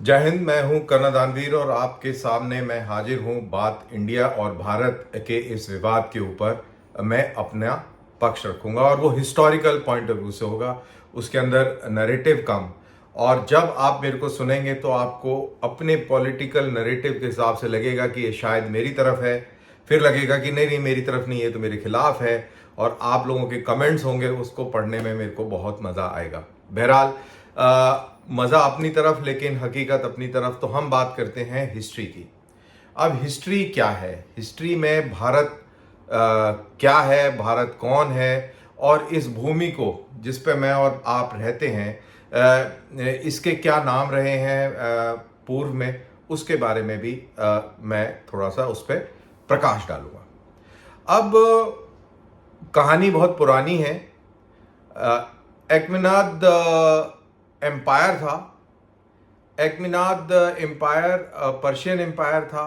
जय हिंद। मैं हूं कर्नल दानवीर और आपके सामने मैं हाजिर हूं बात इंडिया और भारत के इस विवाद के ऊपर। मैं अपना पक्ष रखूंगा और वो हिस्टोरिकल पॉइंट ऑफ व्यू से होगा, उसके अंदर नैरेटिव कम। और जब आप मेरे को सुनेंगे तो आपको अपने पॉलिटिकल नैरेटिव के हिसाब से लगेगा कि ये शायद मेरी तरफ है, फिर लगेगा कि नहीं नहीं मेरी तरफ नहीं है तो मेरे खिलाफ है, और आप लोगों के कमेंट्स होंगे, उसको पढ़ने में मेरे को बहुत मज़ा आएगा। बहरहाल मज़ा अपनी तरफ लेकिन हकीकत अपनी तरफ। तो हम बात करते हैं हिस्ट्री की। अब हिस्ट्री क्या है, हिस्ट्री में भारत क्या है, भारत कौन है, और इस भूमि को जिस पे मैं और आप रहते हैं इसके क्या नाम रहे हैं पूर्व में, उसके बारे में भी मैं थोड़ा सा उस पर प्रकाश डालूंगा। अब कहानी बहुत पुरानी है। एक्मिनाद एम्पायर था। एक्मिनाद एम्पायर पर्शियन एम्पायर था,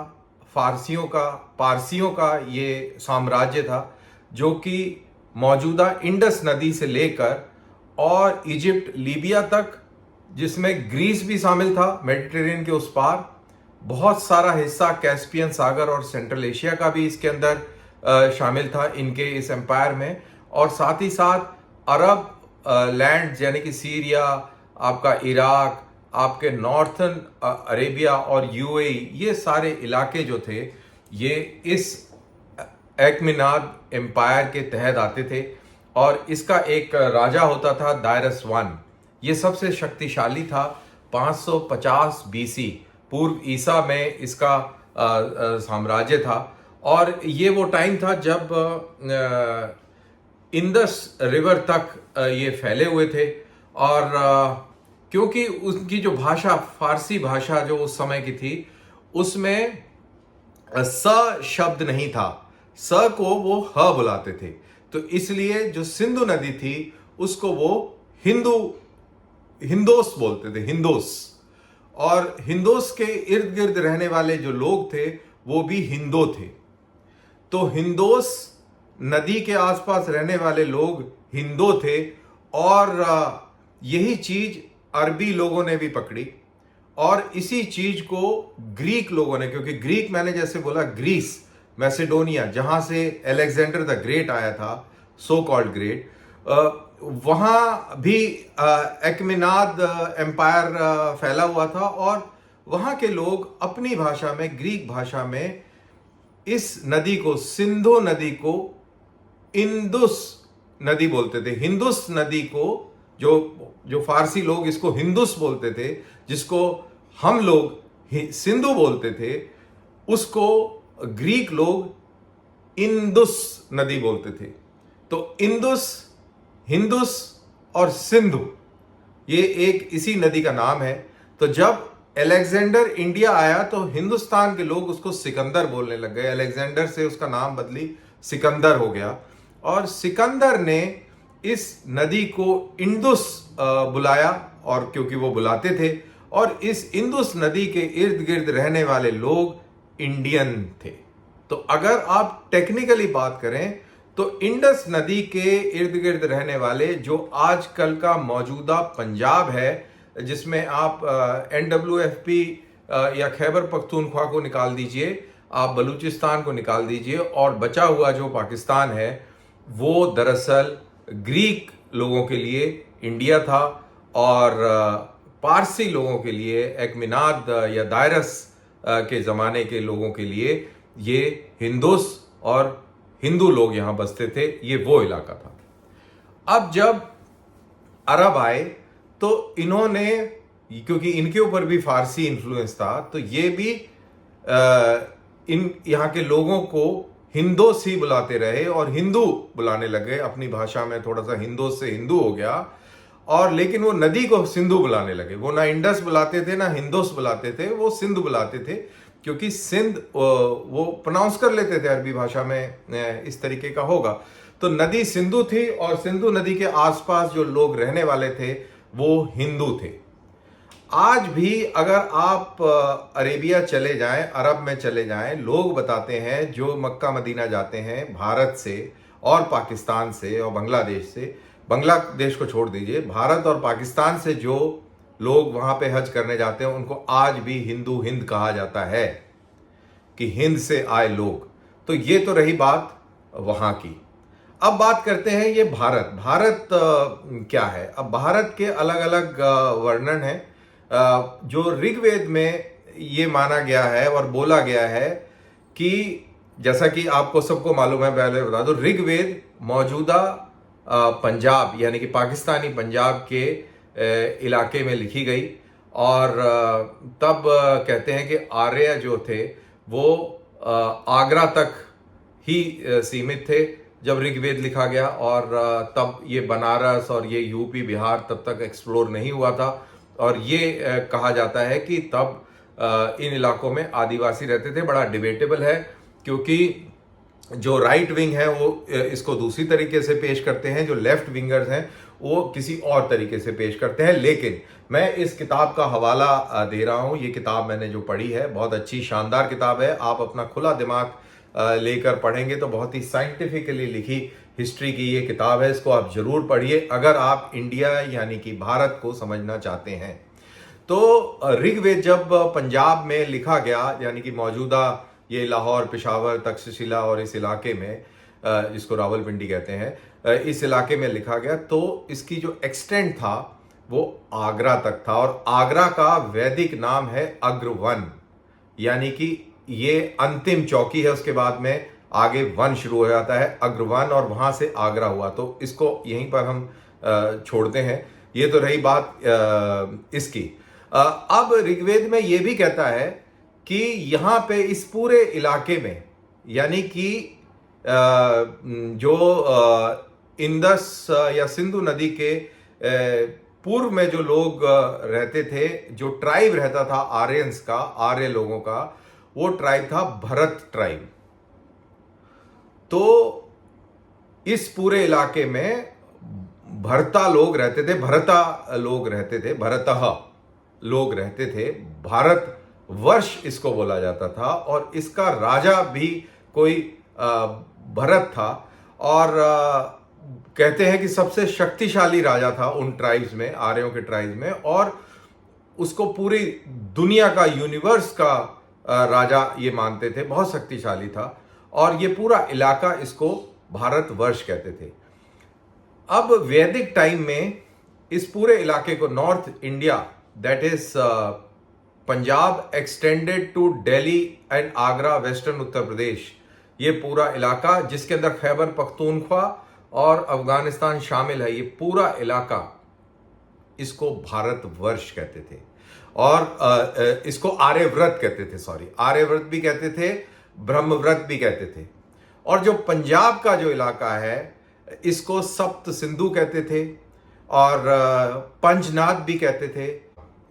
पारसियों का ये साम्राज्य था, जो कि मौजूदा इंडस नदी से लेकर और इजिप्ट लीबिया तक, जिसमें ग्रीस भी शामिल था मेडिटेरेनियन के उस पार, बहुत सारा हिस्सा कैस्पियन सागर और सेंट्रल एशिया का भी इसके अंदर शामिल था इनके इस एम्पायर में। और साथ ही साथ अरब लैंड यानी कि सीरिया, आपका इराक, आपके नॉर्थन अरेबिया और यूएई, ये सारे इलाके जो थे ये इस एक्मिनाद एम्पायर के तहत आते थे। और इसका एक राजा होता था दायरस वन। ये सबसे शक्तिशाली था। 550 बीसी पूर्व ईसा में इसका साम्राज्य था। और ये वो टाइम था जब इंडस रिवर तक ये फैले हुए थे। और क्योंकि उनकी जो भाषा, फारसी भाषा जो उस समय की थी, उसमें स शब्द नहीं था, स को वो ह बुलाते थे। तो इसलिए जो सिंधु नदी थी उसको वो हिंदोस बोलते थे, हिंदोस। और हिंदोस के इर्द गिर्द रहने वाले जो लोग थे वो भी हिंदू थे। तो हिंदोस नदी के आसपास रहने वाले लोग हिंदू थे। और यही चीज अरबी लोगों ने भी पकड़ी, और इसी चीज को ग्रीक लोगों ने, क्योंकि ग्रीक मैंने जैसे बोला ग्रीस, मैसेडोनिया, जहां से अलेक्जेंडर द ग्रेट आया था, सो कॉल्ड ग्रेट, वहां भी एक्मिनाद एम्पायर फैला हुआ था। और वहां के लोग अपनी भाषा में, ग्रीक भाषा में, इस नदी को, सिंधु नदी को इंदुस नदी बोलते थे। हिंदुस नदी को जो फारसी लोग इसको हिंदुस बोलते थे, जिसको हम लोग सिंधु बोलते थे, उसको ग्रीक लोग इंदुस नदी बोलते थे। तो इंदुस, हिंदुस और सिंधु ये एक इसी नदी का नाम है। तो जब अलेक्जेंडर इंडिया आया तो हिंदुस्तान के लोग उसको सिकंदर बोलने लग गए। अलेक्जेंडर से उसका नाम बदली सिकंदर हो गया। और सिकंदर ने इस नदी को इंदुस बुलाया, और क्योंकि वो बुलाते थे, और इस इंदुस नदी के इर्द गिर्द रहने वाले लोग इंडियन थे। तो अगर आप टेक्निकली बात करें तो इंडस नदी के इर्द गिर्द रहने वाले, जो आजकल का मौजूदा पंजाब है, जिसमें आप NWFP या खैबर पख्तूनख्वा को निकाल दीजिए, आप बलूचिस्तान को निकाल दीजिए, और बचा हुआ जो पाकिस्तान है वो दरअसल ग्रीक लोगों के लिए इंडिया था, और पारसी लोगों के लिए, एक्मिनाद या दायरस के ज़माने के लोगों के लिए ये हिंदुस और हिंदू लोग यहाँ बसते थे। ये वो इलाका था। अब जब अरब आए तो इन्होंने, क्योंकि इनके ऊपर भी फारसी इन्फ्लुएंस था, तो ये भी इन यहाँ के लोगों को हिंदोस ही बुलाते रहे और हिंदू बुलाने लगे। अपनी भाषा में थोड़ा सा हिंदोस से हिंदू हो गया। और लेकिन वो नदी को सिंधु बुलाने लगे। वो ना इंडस बुलाते थे ना हिंदोस बुलाते थे, वो सिंधु बुलाते थे, क्योंकि सिंध वो प्रोनाउंस कर लेते थे अरबी भाषा में, इस तरीके का होगा। तो नदी सिंधु थी, और सिंधु नदी के आसपास जो लोग रहने वाले थे वो हिंदू थे। आज भी अगर आप अरेबिया चले जाएं, अरब में चले जाएं, लोग बताते हैं जो मक्का मदीना जाते हैं भारत से और पाकिस्तान से और बांग्लादेश से, बांग्लादेश को छोड़ दीजिए, भारत और पाकिस्तान से जो लोग वहां पे हज करने जाते हैं उनको आज भी हिंदू हिंद कहा जाता है, कि हिंद से आए लोग। तो ये तो रही बात वहां की। अब बात करते हैं ये भारत। भारत क्या है? अब भारत के अलग अलग वर्णन है। जो ऋग्वेद में ये माना गया है और बोला गया है कि, जैसा कि आपको सबको मालूम है, पहले बता दो, ऋग्वेद मौजूदा पंजाब यानी कि पाकिस्तानी पंजाब के इलाके में लिखी गई। और तब कहते हैं कि आर्य जो थे वो आगरा तक ही सीमित थे जब ऋग्वेद लिखा गया, और तब ये बनारस और ये यूपी बिहार तब तक एक्सप्लोर नहीं हुआ था। और ये कहा जाता है कि तब इन इलाकों में आदिवासी रहते थे। बड़ा डिबेटेबल है, क्योंकि जो राइट विंग है वो इसको दूसरी तरीके से पेश करते हैं, जो लेफ्ट विंगर्स हैं वो किसी और तरीके से पेश करते हैं। लेकिन मैं इस किताब का हवाला दे रहा हूं। ये किताब मैंने जो पढ़ी है, बहुत अच्छी शानदार किताब है। आप अपना खुला दिमाग लेकर पढ़ेंगे तो बहुत ही साइंटिफिकली लिखी हिस्ट्री की ये किताब है। इसको आप जरूर पढ़िए अगर आप इंडिया यानी कि भारत को समझना चाहते हैं। तो ऋग्वेद जब पंजाब में लिखा गया, यानी कि मौजूदा ये लाहौर, पेशावर, तक्षशिला और इस इलाके में, जिसको रावलपिंडी कहते हैं, इस इलाके में लिखा गया, तो इसकी जो एक्सटेंट था वो आगरा तक था। और आगरा का वैदिक नाम है अग्रवन, यानी कि ये अंतिम चौकी है। उसके बाद में आगे वन शुरू हो जाता है, अग्रवन, और वहां से आगरा हुआ। तो इसको यहीं पर हम छोड़ते हैं। ये तो रही बात इसकी। अब ऋग्वेद में ये भी कहता है कि यहां पे इस पूरे इलाके में, यानी कि जो इंदस या सिंधु नदी के पूर्व में जो लोग रहते थे, जो ट्राइब रहता था आर्यंस का, आर्य लोगों का, वो ट्राइब था भरत ट्राइब। तो इस पूरे इलाके में भरता लोग रहते थे, भरता लोग रहते थे, भरतः लोग रहते थे। भारत वर्ष इसको बोला जाता था, और इसका राजा भी कोई भरत था। और कहते हैं कि सबसे शक्तिशाली राजा था उन ट्राइब्स में, आर्यों के ट्राइब्स में, और उसको पूरी दुनिया का, यूनिवर्स का राजा ये मानते थे, बहुत शक्तिशाली था। और ये पूरा इलाका इसको भारतवर्ष कहते थे। अब वैदिक टाइम में इस पूरे इलाके को, north India, that is Punjab extended to Delhi and Agra, western Uttar Pradesh, ये पूरा इलाका जिसके अंदर खैबर पख्तूनख्वा और अफगानिस्तान शामिल है, ये पूरा इलाका, इसको भारतवर्ष कहते थे। और इसको आर्यव्रत कहते थे, सॉरी, आर्यव्रत भी कहते थे, ब्रह्मव्रत भी कहते थे। और जो पंजाब का जो इलाका है, इसको सप्त सिंधु कहते थे, और पंचनाद भी कहते थे।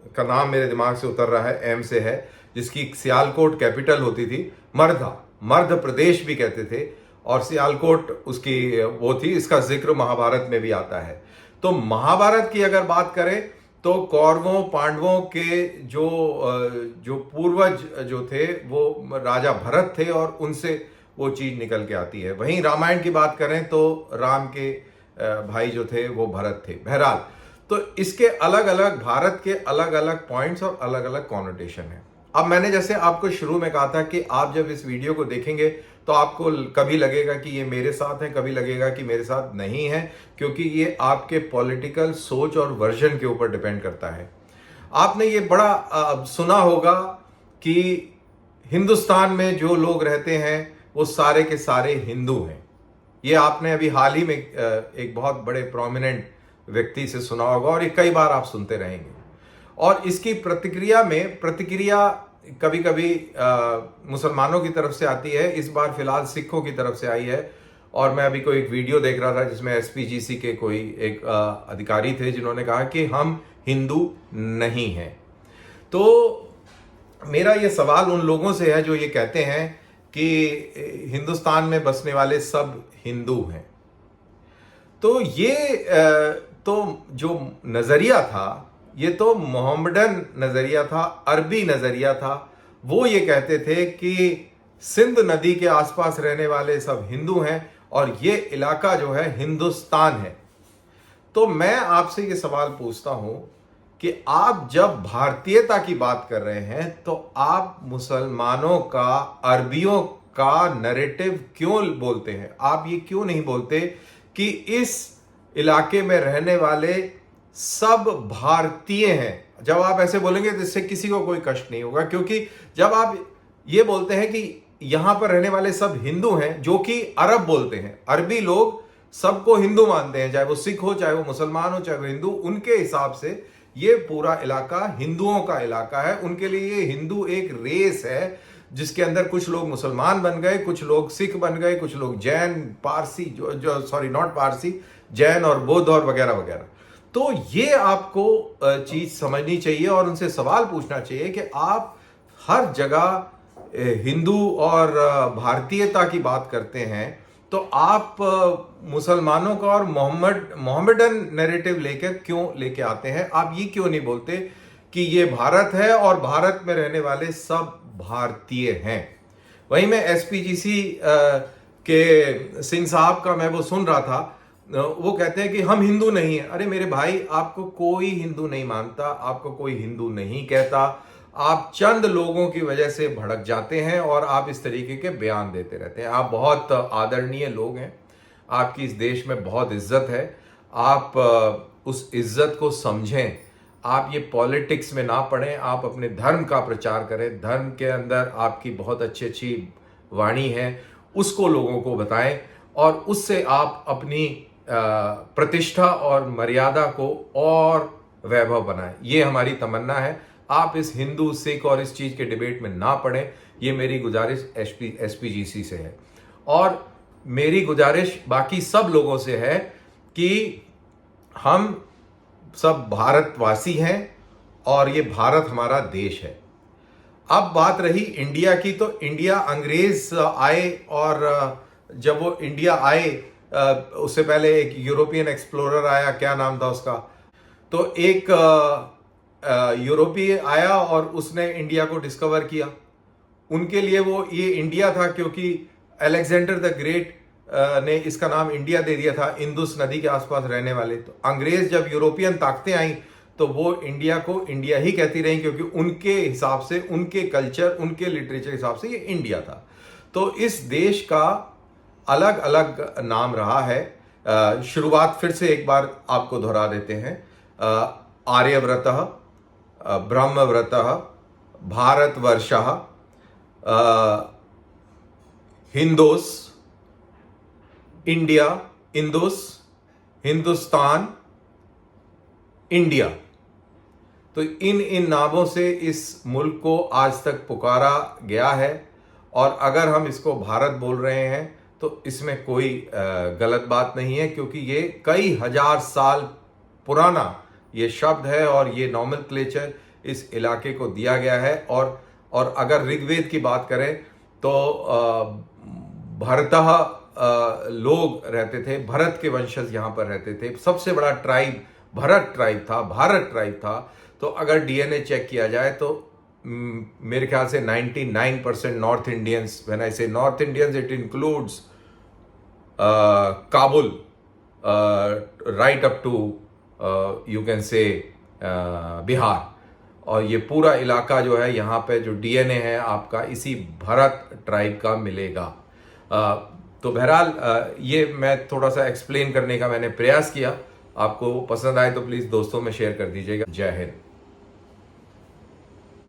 का नाम मेरे दिमाग से उतर रहा है, एम से है, जिसकी सियालकोट कैपिटल होती थी। मर्धा, मध्य प्रदेश भी कहते थे, और सियालकोट उसकी वो थी। इसका जिक्र महाभारत में भी आता है। तो महाभारत की अगर बात करें तो कौरवों पांडवों के जो पूर्वज जो थे वो राजा भरत थे, और उनसे वो चीज निकल के आती है। वहीं रामायण की बात करें तो राम के भाई जो थे वो भरत थे। बहरहाल, तो इसके अलग अलग, भारत के अलग अलग पॉइंट्स और अलग अलग कॉनोटेशन है। अब मैंने जैसे आपको शुरू में कहा था कि आप जब इस वीडियो को देखेंगे तो आपको कभी लगेगा कि ये मेरे साथ है, कभी लगेगा कि मेरे साथ नहीं है, क्योंकि ये आपके पॉलिटिकल सोच और वर्जन के ऊपर डिपेंड करता है। आपने ये बड़ा सुना होगा कि हिंदुस्तान में जो लोग रहते हैं वो सारे के सारे हिंदू हैं। ये आपने अभी हाल ही में एक बहुत बड़े प्रोमिनेंट व्यक्ति से सुना होगा, और ये कई बार आप सुनते रहेंगे। और इसकी प्रतिक्रिया कभी कभी मुसलमानों की तरफ से आती है। इस बार फिलहाल सिखों की तरफ से आई है। और मैं अभी कोई एक वीडियो देख रहा था जिसमें एसपीजीसी के कोई एक अधिकारी थे जिन्होंने कहा कि हम हिंदू नहीं हैं। तो मेरा ये सवाल उन लोगों से है जो ये कहते हैं कि हिंदुस्तान में बसने वाले सब हिंदू हैं। तो ये तो जो नजरिया था, ये तो मोहम्मडन नजरिया था, अरबी नजरिया था। वो ये कहते थे कि सिंध नदी के आसपास रहने वाले सब हिंदू हैं और ये इलाका जो है हिंदुस्तान है। तो मैं आपसे ये सवाल पूछता हूं कि आप जब भारतीयता की बात कर रहे हैं तो आप मुसलमानों का, अरबियों का नैरेटिव क्यों बोलते हैं? आप ये क्यों नहीं बोलते कि इस इलाके में रहने वाले सब भारतीय हैं? जब आप ऐसे बोलेंगे तो इससे किसी को कोई कष्ट नहीं होगा, क्योंकि जब आप ये बोलते हैं कि यहां पर रहने वाले सब हिंदू हैं, जो कि अरब बोलते हैं, अरबी लोग सबको हिंदू मानते हैं, चाहे वो सिख हो, चाहे वो मुसलमान हो, चाहे वो हिंदू, उनके हिसाब से ये पूरा इलाका हिंदुओं का इलाका है। उनके लिए ये हिंदू एक रेस है जिसके अंदर कुछ लोग मुसलमान बन गए, कुछ लोग सिख बन गए, कुछ लोग जैन, पारसी, जो सॉरी नॉट पारसी, जैन और बौद्ध और वगैरह वगैरह। तो ये आपको चीज समझनी चाहिए और उनसे सवाल पूछना चाहिए कि आप हर जगह हिंदू और भारतीयता की बात करते हैं, तो आप मुसलमानों का और मोहम्मडन नैरेटिव लेकर क्यों लेके आते हैं? आप ये क्यों नहीं बोलते कि ये भारत है और भारत में रहने वाले सब भारतीय हैं? वहीं मैं एसपीजीसी के सिंह साहब का मैं वो सुन रहा था, वो कहते हैं कि हम हिंदू नहीं है। अरे मेरे भाई, आपको कोई हिंदू नहीं मानता, आपको कोई हिंदू नहीं कहता, आप चंद लोगों की वजह से भड़क जाते हैं और आप इस तरीके के बयान देते रहते हैं। आप बहुत आदरणीय लोग हैं, आपकी इस देश में बहुत इज्जत है, आप उस इज्जत को समझें। आप ये पॉलिटिक्स में ना पड़ें, आप अपने धर्म का प्रचार करें। धर्म के अंदर आपकी बहुत अच्छी अच्छी वाणी है, उसको लोगों को बताएं और उससे आप अपनी प्रतिष्ठा और मर्यादा को और वैभव बनाएं। ये हमारी तमन्ना है। आप इस हिंदू सिख और इस चीज के डिबेट में ना पड़ें, ये मेरी गुजारिश एसपीजीसी से है। और मेरी गुजारिश बाकी सब लोगों से है कि हम सब भारतवासी हैं और ये भारत हमारा देश है। अब बात रही इंडिया की, तो इंडिया अंग्रेज आए और जब वो इंडिया आए उससे पहले एक यूरोपियन एक्सप्लोरर आया, क्या नाम था उसका, तो एक यूरोपीय आया और उसने इंडिया को डिस्कवर किया। उनके लिए वो ये इंडिया था क्योंकि अलेक्जेंडर द ग्रेट ने इसका नाम इंडिया दे दिया था, इंदुस नदी के आसपास रहने वाले। तो अंग्रेज जब यूरोपियन ताकतें आई तो वो इंडिया को इंडिया ही कहती रही, क्योंकि उनके हिसाब से, उनके कल्चर, उनके लिटरेचर के हिसाब से ये इंडिया था। तो इस देश का अलग अलग नाम रहा है। शुरुआत फिर से एक बार आपको दोहरा देते हैं। आर्यव्रतः, ब्रह्मव्रतः, भारतवर्षः, हिंदोस, इंडिया, इंदुस, हिंदुस्तान, इंडिया। तो इन नामों से इस मुल्क को आज तक पुकारा गया है और अगर हम इसको भारत बोल रहे हैं तो इसमें कोई गलत बात नहीं है, क्योंकि ये कई हजार साल पुराना ये शब्द है और ये नॉमेनक्लेचर इस इलाके को दिया गया है। और अगर ऋग्वेद की बात करें तो भरतः लोग रहते थे, भरत के वंशज यहां पर रहते थे। सबसे बड़ा ट्राइब भरत ट्राइब था, भारत ट्राइब था। तो अगर डीएनए चेक किया जाए तो मेरे ख्याल से 99% north Indians, when I say north Indians it includes Kabul right up to you can say Bihar, और ये पूरा इलाका जो है यहाँ पे जो डीएनए है आपका इसी भरत ट्राइब का मिलेगा। तो बहरहाल ये मैं थोड़ा सा एक्सप्लेन करने का मैंने प्रयास किया। आपको पसंद आए तो प्लीज़ दोस्तों में शेयर कर दीजिएगा। जय हिंद।